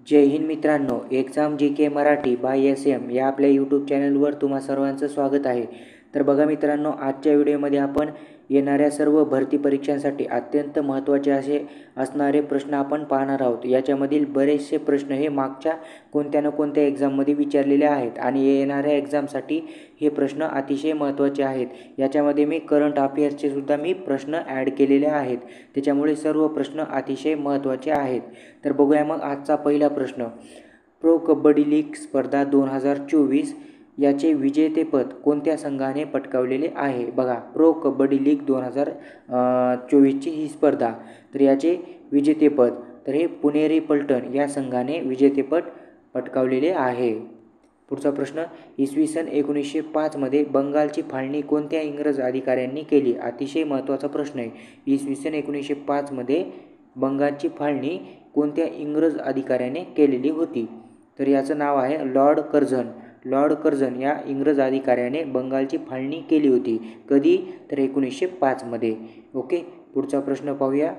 जय हिंद मित्रांनो, एक्झाम जी के Marathi bye SM या आपल्या यूट्यूब चॅनलवर तुम्हा सर्वांचं स्वागत आहे। तर बघा मित्रांनो, आजच्या व्हिडिओमध्ये आपण येणाऱ्या सर्व भरती परीक्षांसाठी अत्यंत महत्त्वाचे असे असणारे प्रश्न आपण पाहणार आहोत। याच्यामधील बरेचसे प्रश्न हे मागच्या कोणत्या ना कोणत्या एक्झाममध्ये विचारलेले आहेत आणि येणाऱ्या एक्झामसाठी हे प्रश्न अतिशय महत्त्वाचे आहेत। याच्यामध्ये मी करंट अफेअर्सचे सुद्धा प्रश्न ॲड केलेले आहेत, त्याच्यामुळे सर्व प्रश्न अतिशय महत्त्वाचे आहेत। तर बघूया मग आजचा पहिला प्रश्न। प्रो कबड्डी लीग स्पर्धा 2024 याचे विजेतेपद कोणत्या संघाने पटकावलेले आहे? बघा, प्रो कबड्डी लीग 2024ची ही स्पर्धा, तर याचे विजेतेपद तर हे पुणेरी पलटण या संघाने विजेतेपद पटकावलेले आहे। पुढचा प्रश्न, इसवी सन 1905 मध्ये बंगालची फाळणी कोणत्या इंग्रज अधिकाऱ्यांनी केली? अतिशय महत्त्वाचा प्रश्न आहे। इसवी सन 1905 मध्ये बंगालची फाळणी कोणत्या इंग्रज अधिकाऱ्याने केलेली होती? तर याचं नाव आहे लॉर्ड कर्झन। लॉर्ड कर्झन या इंग्रज अधिकाऱ्याने बंगालची फाळणी केली होती। कधी? तर 1905 मध्ये। ओके, पुढचा प्रश्न पाहूया।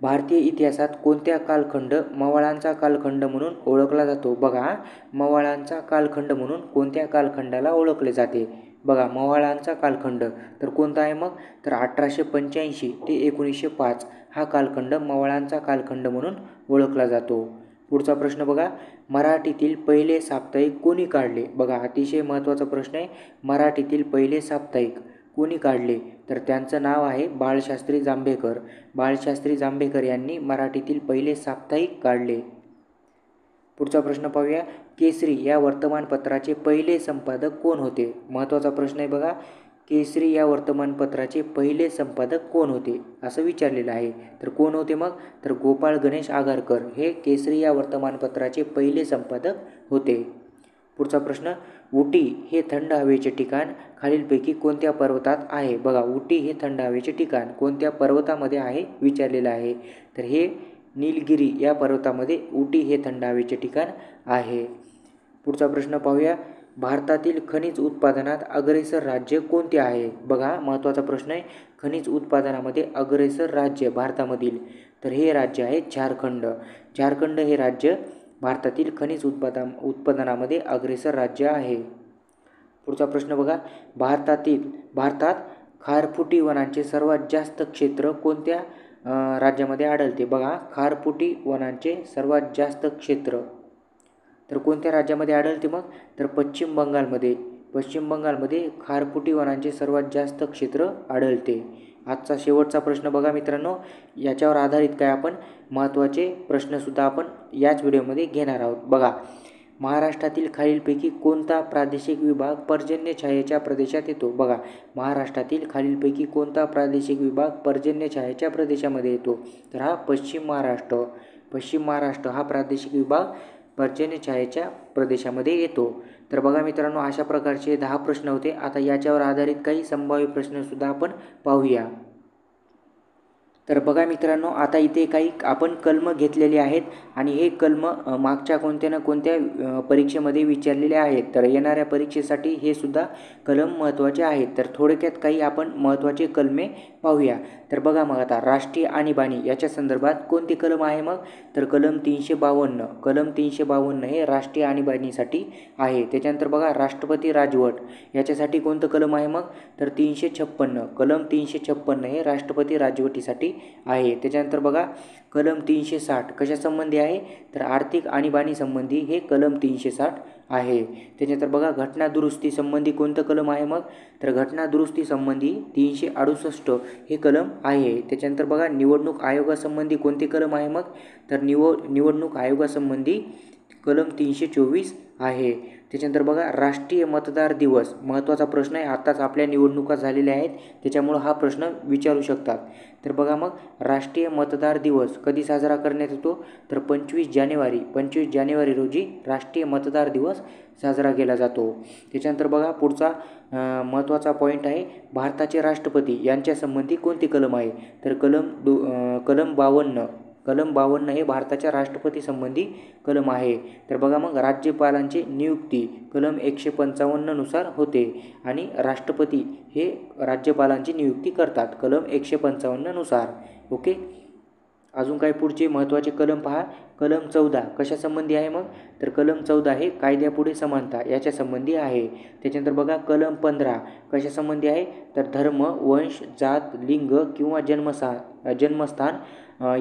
भारतीय इतिहासात कोणत्या कालखंड मवाळांचा कालखंड म्हणून ओळखला जातो? बघा, मवाळांचा कालखंड म्हणून कोणत्या कालखंडाला ओळखले जाते? बघा, मवाळांचा कालखंड तर कोणता आहे मग? तर 1885 ते 1905 हा कालखंड मवाळांचा कालखंड म्हणून ओळखला जातो। पुढचा प्रश्न बघा, मराठीतील पहिले साप्ताहिक कोणी काढले? बघा, अतिशय महत्त्वाचा प्रश्न आहे। मराठीतील पहिले साप्ताहिक कोणी काढले? तर त्यांचं नाव आहे बाळशास्त्री जांभेकर। बाळशास्त्री जांभेकर यांनी मराठीतील पहिले साप्ताहिक काढले। पुढचा प्रश्न पाहूया। केसरी या वर्तमानपत्राचे पहिले संपादक कोण होते? महत्त्वाचा प्रश्न आहे बघा, केसरी या वर्तमानपत्राचे पहिले संपादक कोण होते असं विचारलेलं आहे। तर कोण होते मग? तर गोपाळ गणेश आगरकर हे केसरी या वर्तमानपत्राचे पहिले संपादक होते। पुढचा प्रश्न, उटी हे थंड हवेचे ठिकाण खालीलपैकी कोणत्या पर्वतात आहे? बघा, उटी हे थंड हवेचे ठिकाण कोणत्या पर्वतामध्ये आहे विचारलेलं आहे? तर हे नीलगिरी या पर्वतामध्ये उटी हे थंड हवेचे ठिकाण आहे। पुढचा प्रश्न पाहूया। भारतातील खनिज उत्पादनात अग्रेसर राज्य कोणते आहे? बघा, महत्त्वाचा प्रश्न आहे। खनिज उत्पादनामध्ये अग्रेसर राज्य भारतामधील, तर हे राज्य आहे झारखंड। झारखंड हे राज्य भारतातील खनिज उत्पादनामध्ये अग्रेसर राज्य आहे। पुढचा प्रश्न बघा, भारतात खारफुटी वनांचे सर्वात जास्त क्षेत्र कोणत्या राज्यामध्ये आढळते? बघा, खारफुटी वनांचे सर्वात जास्त क्षेत्र तर कोणत्या राज्यामध्ये आढळते मग? तर पश्चिम बंगालमध्ये। पश्चिम बंगालमध्ये खारफुटी वनांचे सर्वात जास्त क्षेत्र आढळते। आजचा शेवटचा प्रश्न बघा मित्रांनो, याच्यावर आधारित काय आपण महत्त्वाचे प्रश्नसुद्धा आपण याच व्हिडिओमध्ये घेणार आहोत। बघा, महाराष्ट्रातील खालीलपैकी कोणता प्रादेशिक विभाग पर्जन्यछायेच्या प्रदेशात येतो? बघा, महाराष्ट्रातील खालीलपैकी कोणता प्रादेशिक विभाग पर्जन्यछायेच्या प्रदेशामध्ये येतो? तर हा पश्चिम महाराष्ट्र। पश्चिम महाराष्ट्र हा प्रादेशिक विभाग पर्जन्यछायेच्या प्रदेशामध्ये येतो। तर बघा मित्रांनो, अशा प्रकारचे 10 प्रश्न होते। आता याच्यावर आधारित काही संभाव्य प्रश्नसुद्धा आपण पाहूया। तर बघा मित्रांनो, आता इथे काही आपण कलम घेतलेले आहेत आणि हे कलम मागच्या कोणत्या ना कोणत्या परीक्षेमध्ये विचारलेले आहेत। तर येणाऱ्या परीक्षेसाठी हे सुद्धा कलम महत्त्वाचे आहेत। तर थोडक्यात काही आपण महत्त्वाचे कलमे पाहूया। तर बघा मग आता राष्ट्रीय आणीबाणी याच्या संदर्भात कोणते कलम आहे मग? तर कलम 352। कलम 352 हे राष्ट्रीय आणीबाणीसाठी आहे। त्याच्यानंतर बघा, राष्ट्रपती राजवट याच्यासाठी कोणतं कलम आहे मग? तर 356। कलम 356 हे राष्ट्रपती राजवटीसाठी आहे। त्याच्यानंतर बघा, कलम 360 कशासंबंधी आहे? तर आर्थिक आणीबाणी संबंधी हे कलम 360 आहे। त्याच्यानंतर बघा, घटना दुरुस्ती संबंधी कोणतं कलम आहे मग? तर घटना दुरुस्ती संबंधी 368 हे कलम आहे। त्याच्यानंतर बघा, निवडणूक आयोगासंबंधी कोणते कलम आहे मग? तर निवडणूक आयोगासंबंधी कलम 324 आहे। त्याच्यानंतर बघा, राष्ट्रीय मतदार दिवस महत्त्वाचा प्रश्न आहे। आताच आपल्या निवडणुका झालेल्या आहेत, त्याच्यामुळे हा प्रश्न विचारू शकतात। तर बघा मग, राष्ट्रीय मतदार दिवस कधी साजरा करण्यात येतो? तर 25 जानेवारी 25 जानेवारी रोजी राष्ट्रीय मतदार दिवस साजरा केला जातो। त्याच्यानंतर बघा, पुढचा महत्त्वाचा पॉईंट आहे, भारताचे राष्ट्रपती यांच्यासंबंधी कोणते कलम आहे? तर कलम 52। कलम 52 हे भारताच्या राष्ट्रपती संबंधी कलम आहे। तर बघा मग, राज्यपालांची नियुक्ती कलम 155 नुसार होते आणि राष्ट्रपती हे राज्यपालांची नियुक्ती करतात कलम 155 नुसार। ओके, अजून काही पुढचे महत्त्वाचे कलम पहा. कलम 14 कशा संबंधी आहे मग, तर कलम 14 हे कायद्यापुढे समानता याच्या संबंधी आहे. त्याच्यानंतर बघा कलम 15 कशा संबंधी आहे, तर धर्म, वंश, जात, लिंग किंवा जन्मस्थान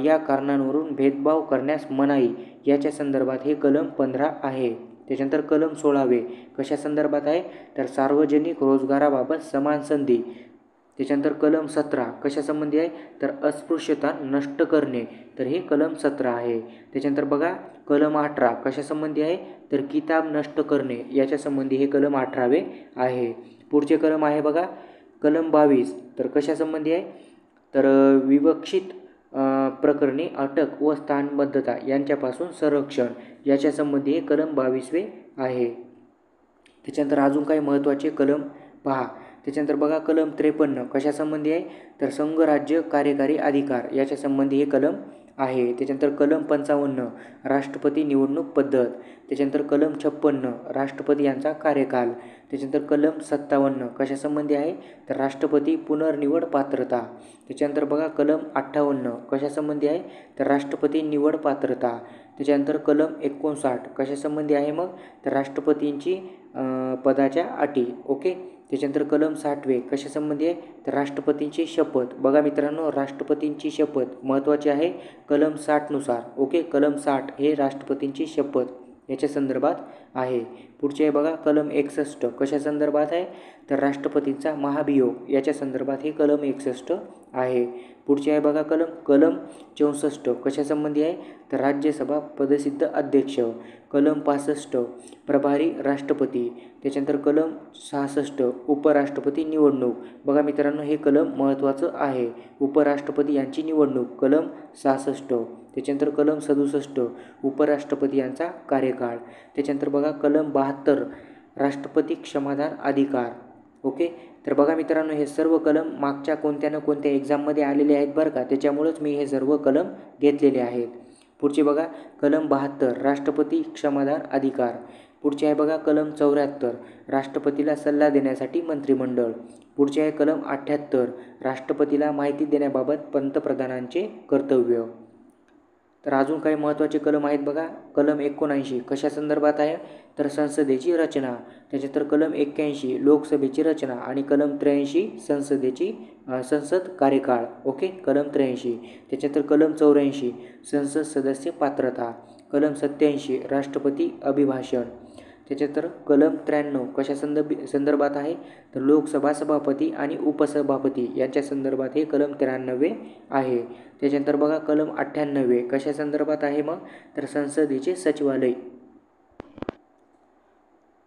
या कारणांवरून भेदभाव करण्यास मनाई याच्या संदर्भात हे कलम 15 आहे. त्याच्यानंतर कलम 16 कशा संदर्भात आहे, तर सार्वजनिक रोजगाराबाबत समान संधी. त्याच्यानंतर कलम 17 कशा संबंधी आहे, तर अस्पृश्यता नष्ट करणे, तर हे कलम 17 आहे. त्याच्यानंतर बघा कलम 18 कशा संबंधी आहे, तर किताब नष्ट करणे याच्या संबंधी हे कलम 18 आहे. पुढचे कलम आहे बघा कलम 22 तर कशा संबंधी आहे, तर विवक्षित प्रकरणी अटक व स्थानबद्धता यांच्यापासून संरक्षण याच्या संबंधी हे कलम 22 आहे. त्याच्यानंतर अजून काही महत्त्वाचे कलम पहा. त्याच्यानंतर बघा कलम 53 कशा संबंधी आहे, तर संघराज्य कार्यकारी अधिकार याच्या संबंधी हे कलम आहे. त्याच्यानंतर कलम 55 राष्ट्रपती निवडणूक पद्धत. त्याच्यानंतर कलम 56 राष्ट्रपती यांचा कार्यकाल. त्याच्यानंतर कलम 57 कशा संबंधी आहे, तर राष्ट्रपती पुनर्निवड पात्रता. त्याच्यानंतर बघा कलम 58 कशा संबंधी आहे, तर राष्ट्रपती निवड पात्रता. त्याच्यानंतर कलम 59 कशा संबंधी आहे मग, तर राष्ट्रपतींची पदाच्या अटी. ओके. त्याच्यानंतर कलम 60 कशा संबंधी आहे, तर राष्ट्रपतींची शपथ. बघा मित्रांनो राष्ट्रपतींची शपथ महत्त्वाची आहे कलम 60 नुसार. ओके. कलम 60 हे राष्ट्रपतींची शपथ याच्या संदर्भात आहे. पुढचे आहे बघा कलम 61 कशा संदर्भात आहे, तर राष्ट्रपतींचा महाभियोग याच्या संदर्भात हे कलम 61 आहे. पुढचे आहे बघा कलम 64 कशा संबंधी आहे, तर राज्यसभा पदसिद्ध अध्यक्ष. कलम 65 प्रभारी राष्ट्रपती. त्याच्यानंतर कलम 66 उपराष्ट्रपती निवडणूक. बघा मित्रांनो हे कलम महत्त्वाचं आहे, उपराष्ट्रपती यांची निवडणूक कलम 66. त्याच्यानंतर कलम 67 उपराष्ट्रपती यांचा कार्यकाळ. त्याच्यानंतर बघा कलम 72 राष्ट्रपती क्षमादान अधिकार. ओके. तर बघा मित्रांनो हे सर्व कलम मागच्या कोणत्या ना कोणत्या एक्झाममध्ये आलेले आहेत बरं का, त्याच्यामुळेच मी हे सर्व कलम घेतलेले आहेत. पुढचे बघा कलम 72 राष्ट्रपती क्षमादान अधिकार. पुढचे आहे बघा कलम 74 राष्ट्रपतीला सल्ला देण्यासाठी मंत्रिमंडळ. पुढचे आहे कलम 78 राष्ट्रपतीला माहिती देण्याबाबत पंतप्रधानांचे कर्तव्य. तर अजून काही महत्त्वाचे कलम आहेत बघा. कलम 79 कशा संदर्भात आहे, तर संसदेची रचना. त्याच्यानंतर कलम 81 लोकसभेची रचना आणि कलम 83 संसद कार्यकाळ. ओके. कलम 83. त्याच्यानंतर कलम 84 संसद सदस्य पात्रता. कलम 87 राष्ट्रपती अभिभाषण. त्याच्यानंतर कलम 93 कशा संदर्भात आहे, तर लोकसभा सभापती आणि उपसभापती यांच्या संदर्भात हे कलम 93 आहे. त्याच्यानंतर बघा कलम 98 कशा संदर्भात आहे मग, तर संसदेचे सचिवालय.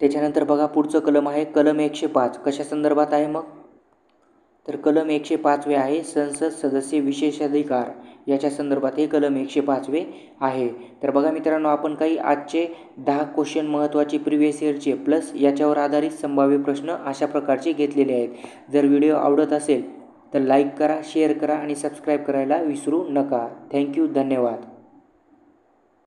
त्याच्यानंतर बघा पुढचं कलम आहे कलम 105 कशा संदर्भात आहे मग, तर कलम 105 आहे संसद सदस्य विशेषाधिकार याच्या संदर्भात हे कलम 105 आहे. तर बघा मित्रांनो आपण काही आजचे 10 क्वेश्चन महत्त्वाचे प्रिव्हियस इयरचे प्लस याच्यावर आधारित संभाव्य प्रश्न अशा प्रकारचे घेतलेले आहेत. जर व्हिडिओ आवडत असेल तर लाईक करा, शेअर करा आणि सबस्क्राईब करायला विसरू नका. थँक्यू. धन्यवाद.